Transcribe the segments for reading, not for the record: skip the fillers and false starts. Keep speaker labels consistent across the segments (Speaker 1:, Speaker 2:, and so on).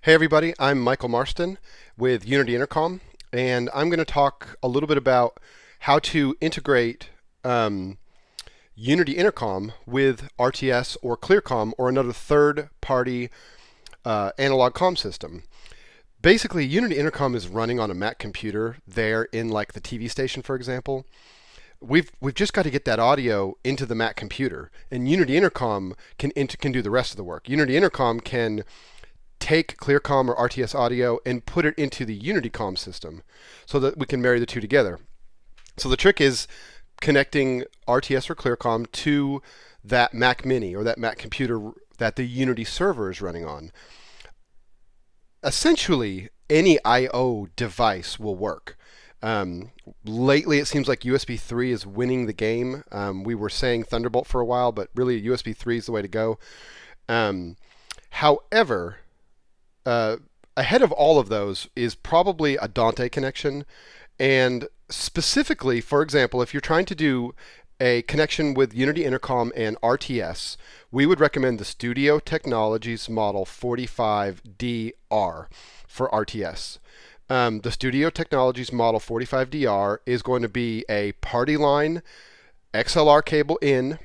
Speaker 1: Hey everybody, I'm Michael Marston with Unity Intercom, and I'm going to talk a little bit about how to integrate Unity Intercom with RTS or ClearComm or another third-party analog comm system. Basically, Unity Intercom is running on a Mac computer there in like the TV station, for example. We've just got to get that audio into the Mac computer, and Unity Intercom can do the rest of the work. Unity Intercom can take ClearComm or RTS audio and put it into the Unity comm system so that we can marry the two together. So the trick is connecting RTS or ClearComm to that Mac Mini or that Mac computer that the Unity server is running on. Essentially, any I/O device will work. Lately, it seems like USB 3 is winning the game. We were saying Thunderbolt for a while, but really USB 3 is the way to go. However, ahead of all of those is probably a Dante connection. And specifically, for example, if you're trying to do a connection with Unity Intercom and RTS, we would recommend the Studio Technologies Model 45DR for RTS. The Studio Technologies Model 45DR is going to be a party line XLR cable in,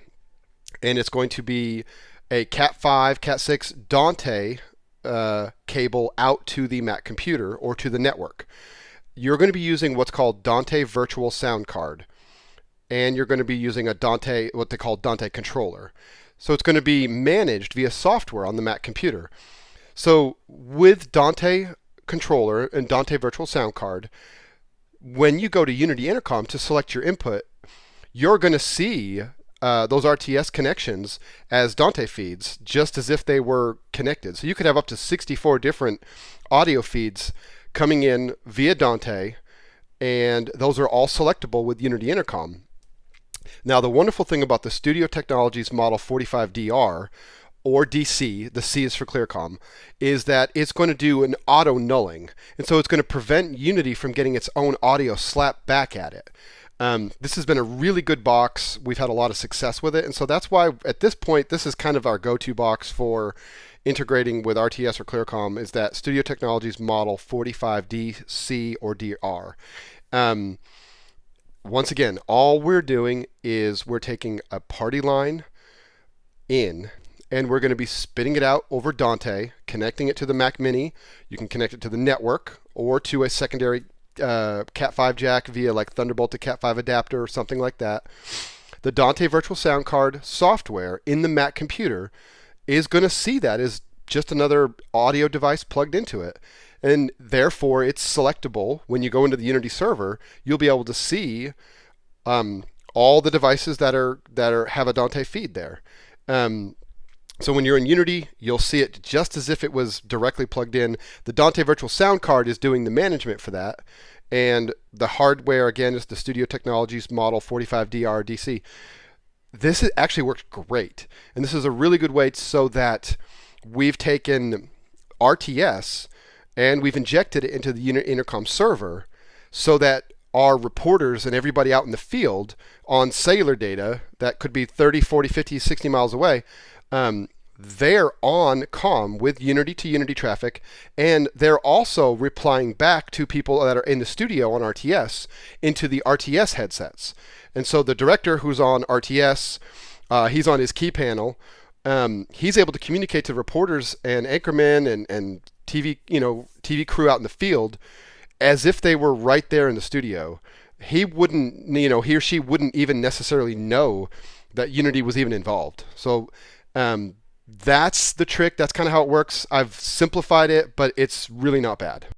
Speaker 1: and it's going to be a Cat5, Cat6 Dante cable out to the Mac computer or to the network. You're going to be using what's called Dante Virtual Sound Card, and you're going to be using a Dante, what they call Dante Controller. So it's going to be managed via software on the Mac computer. So with Dante Controller and Dante Virtual Sound Card, when you go to Unity Intercom to select your input, you're going to see those RTS connections as Dante feeds, just as if they were connected. So you could have up to 64 different audio feeds coming in via Dante, and those are all selectable with Unity Intercom. Now, the wonderful thing about the Studio Technologies Model 45DR, or DC, the C is for ClearComm, is that it's going to do an auto nulling. And so it's going to prevent Unity from getting its own audio slapped back at it. This has been a really good box. We've had a lot of success with it, and so that's why at this point this is kind of our go-to box for integrating with RTS or ClearComm, is that Studio Technologies Model 45DC or DR. Once again, all we're doing is we're taking a party line in, and we're going to be spitting it out over Dante, connecting it to the Mac Mini. You can connect it to the network or to a secondary Cat5 jack via like Thunderbolt to Cat5 adapter or something like that. The Dante Virtual Sound Card software in the Mac computer is going to see that as just another audio device plugged into it. And therefore, it's selectable. When you go into the Unity server, you'll be able to see all the devices that have a Dante feed there. So when you're in Unity, you'll see it just as if it was directly plugged in. The Dante Virtual Sound Card is doing the management for that. And the hardware, again, is the Studio Technologies Model 45DR DC. This actually works great. And this is a really good way so that we've taken RTS and we've injected it into the Unity Intercom server so that our reporters and everybody out in the field on cellular data that could be 30, 40, 50, 60 miles away, they're on comm with Unity to Unity traffic, and they're also replying back to people that are in the studio on RTS into the RTS headsets. And so the director who's on RTS, he's on his key panel. He's able to communicate to reporters and anchormen and TV crew out in the field as if they were right there in the studio. He or she wouldn't even necessarily know that Unity was even involved. So that's the trick. That's kind of how it works. I've simplified it, but it's really not bad.